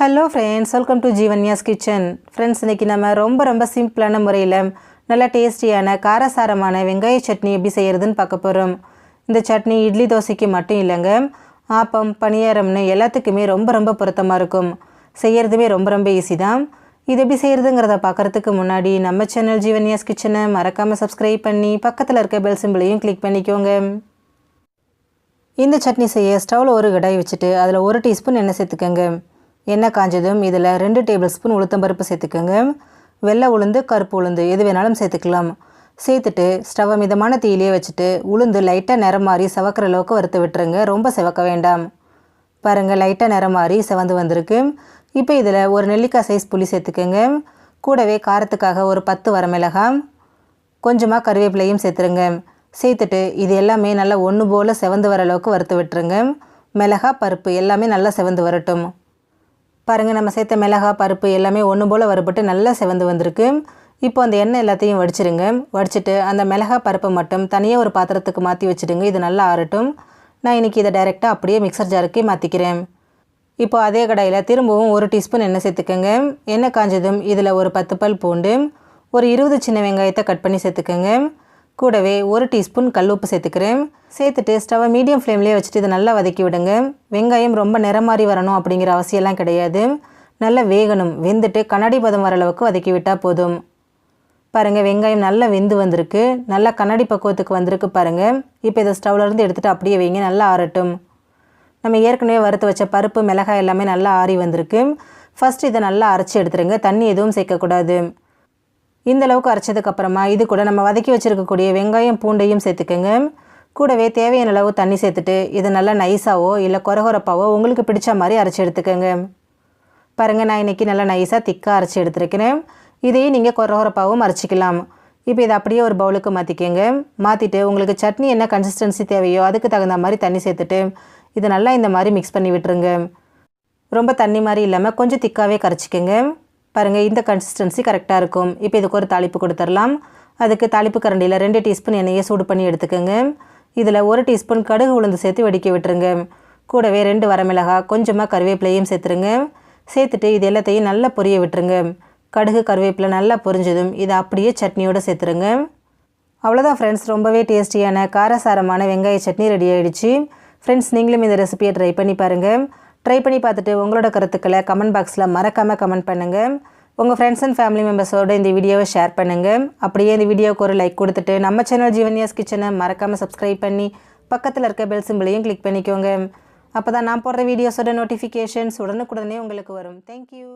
Hello friends, welcome to Jeevanya's kitchen. Friends, இன்றைக்கி நம்ம ரொம்ப சிம்பிளான முறையில் நல்லா டேஸ்டியான காரசாரமான வெங்காய சட்னி எப்படி செய்கிறதுன்னு பார்க்க போகிறோம். இந்த சட்னி இட்லி தோசைக்கு மட்டும் இல்லைங்க, ஆப்பம் பணியாரம்னு எல்லாத்துக்குமே ரொம்ப பொருத்தமாக இருக்கும். செய்கிறதுமே ரொம்ப ஈஸி தான். இது எப்படி செய்கிறதுங்கிறத பார்க்குறதுக்கு முன்னாடி நம்ம சேனல் ஜீவன்யாஸ் கிச்சனை மறக்காமல் சப்ஸ்கிரைப் பண்ணி பக்கத்தில் இருக்க பெல் சிம்பிளையும் கிளிக் பண்ணிக்கோங்க. இந்த சட்னி செய்ய ஸ்டவ்வில் ஒரு கடாய் வச்சுட்டு அதில் 1 டீஸ்பூன் எண்ணெய் சேர்த்துக்கோங்க. எண்ணெய் காஞ்சதும் இதில் 2 டேபிள் ஸ்பூன் உளுத்தம்பருப்பு சேர்த்துக்கோங்க. வெள்ளை உளுந்து கருப்பு உளுந்து எது வேணாலும் சேர்த்துக்கலாம். சேர்த்துட்டு ஸ்டவ்வை மிதமான தீயிலே வச்சுட்டு உளுந்து லைட்டாக நிறம் மாறி செவக்கிற அளவுக்கு வறுத்து விட்டுருங்க. ரொம்ப செவக்க வேண்டாம். பாருங்கள், லைட்டாக நிறம் மாறி செவந்து வந்திருக்கு. இப்போ இதில் ஒரு நெல்லிக்காய் சைஸ் புளி சேர்த்துக்கோங்க. கூடவே காரத்துக்காக ஒரு 10 வரமிளகாய், கொஞ்சமாக கருவேப்பிலையும் சேர்த்துருங்க. சேர்த்துட்டு இது எல்லாமே நல்லா ஒன்று போல் செவந்து வர அளவுக்கு வறுத்து விட்டுருங்க. மிளகாய் பருப்பு எல்லாமே நல்லா செவந்து வரட்டும். பாருங்கள், நம்ம சேர்த்த மிளகாய் பருப்பு எல்லாமே ஒன்று போல் வறுபட்டு நல்லா செவந்து வந்திருக்கு. இப்போ அந்த எண்ணெய் எல்லாத்தையும் வடிச்சிருங்க. வடிச்சிட்டு அந்த மிளகாய் பருப்பை மட்டும் தனியாக ஒரு பாத்திரத்துக்கு மாற்றி வச்சுடுங்க. இது நல்லா ஆறட்டும். நான் இன்றைக்கி இதை டைரெக்டாக அப்படியே மிக்சர் ஜாருக்கு மாற்றிக்கிறேன். இப்போ அதே கடாயில் திரும்பவும் 1 டீஸ்பூன் எண்ணெய் சேர்த்துக்கோங்க. எண்ணெய் காஞ்சதும் இதில் ஒரு 10 பல் பூண்டு, ஒரு 20 சின்ன வெங்காயத்தை கட் பண்ணி சேர்த்துக்கோங்க. கூடவே 1 டீஸ்பூன் கல்லுப்பு சேர்த்துக்கிறேன். சேர்த்துட்டு ஸ்டவ்வை மீடியம் ஃப்ளேம்லேயே வச்சுட்டு இதை நல்லா வதக்கி விடுங்க. வெங்காயம் ரொம்ப நிறம் மாறி வரணும் அப்படிங்கிற அவசியம்லாம் கிடையாது. நல்லா வேகணும். வெந்துட்டு கண்ணாடி பதம் வர அளவுக்கு வதக்கி விட்டால் போதும். பாருங்கள், வெங்காயம் நல்லா வெந்து வந்திருக்கு. நல்லா கண்ணாடி பக்குவத்துக்கு வந்திருக்கு பாருங்கள். இப்போ இதை ஸ்டவ்லேருந்து எடுத்துகிட்டு அப்படியே வைங்க, நல்லா ஆறட்டும். நம்ம ஏற்கனவே வறுத்து வச்ச பருப்பு மிளகாய் எல்லாமே நல்லா ஆறி வந்திருக்கு. ஃபஸ்ட்டு இதை நல்லா அரைச்சி எடுத்துருங்க. தண்ணி எதுவும் சேர்க்கக்கூடாது. இந்த அளவுக்கு அரைச்சதுக்கப்புறமா இது கூட நம்ம வதக்கி வச்சுருக்கக்கூடிய வெங்காயம் பூண்டையும் சேர்த்துக்கோங்க. கூடவே தேவையான அளவு தண்ணி சேர்த்துட்டு இது நல்லா நைஸாவோ இல்லை கொரகொரப்பாவோ உங்களுக்கு பிடிச்ச மாதிரி அரைச்சி எடுத்துக்கோங்க. பாருங்கள், நான் இன்றைக்கி நல்லா நைஸாக திக்காக அரைச்சி எடுத்துருக்கிறேன். இதையும் நீங்கள் கொரகொரப்பாகவும் அரைச்சிக்கலாம். இப்போ இதை அப்படியே ஒரு பவுலுக்கு மாற்றிக்கோங்க. மாற்றிட்டு உங்களுக்கு சட்னி என்ன கன்சிஸ்டன்சி தேவையோ அதுக்கு தகுந்த மாதிரி தண்ணி சேர்த்துட்டு இது நல்லா இந்த மாதிரி மிக்ஸ் பண்ணி விட்டுருங்க. ரொம்ப தண்ணி மாதிரி இல்லாமல் கொஞ்சம் திக்காகவே கரைச்சிக்கோங்க. பாருங்கள், இந்த கன்சிஸ்டன்சி கரெக்டாக இருக்கும். இப்போ இதுக்கு ஒரு தாளிப்பு கொடுத்துடலாம். அதுக்கு தாளிப்பு கரண்டியில் 2 டீஸ்பூன் எண்ணெயை சூடு பண்ணி எடுத்துக்கோங்க. இதில் 1 டீஸ்பூன் கடுகு உளுந்து சேர்த்து வடிக்க விட்டுருங்க. கூடவே 2 வரமிளகாய், கொஞ்சமாக கருவேப்பிலையும் சேர்த்துருங்க. சேர்த்துட்டு இது எல்லாத்தையும் நல்லா பொரிய விட்டுருங்க. கடுகு கருவேப்பிலை நல்லா பொரிஞ்சதும் இதை அப்படியே சட்னியோடு சேர்த்துருங்க. அவ்வளோதான் ஃப்ரெண்ட்ஸ், ரொம்பவே டேஸ்டியான காரசாரமான வெங்காய சட்னி ரெடி ஆகிடுச்சு. ஃப்ரெண்ட்ஸ், நீங்களும் இந்த ரெசிபியை ட்ரை பண்ணி பாருங்கள். ட்ரை பண்ணி பார்த்துட்டு உங்களோட கருத்துக்களை கமெண்ட் பாக்ஸில் மறக்காமல் கமெண்ட் பண்ணுங்கள். உங்கள் ஃப்ரெண்ட்ஸ் அண்ட் ஃபேமிலி மெம்பர்ஸோடு இந்த வீடியோவை ஷேர் பண்ணுங்கள். அப்படியே இந்த வீடியோவுக்கு ஒரு லைக் கொடுத்துட்டு நம்ம சேனல் ஜீவன்யாஸ் கிச்சனை மறக்காமல் சப்ஸ்கிரைப் பண்ணி பக்கத்தில் இருக்க பெல் சிம்பிளையும் கிளிக் பண்ணிக்கோங்க. அப்போ தான் நான் போடுற வீடியோஸோட நோட்டிஃபிகேஷன்ஸ் உடனுக்குடனே உங்களுக்கு வரும். தேங்க்யூ.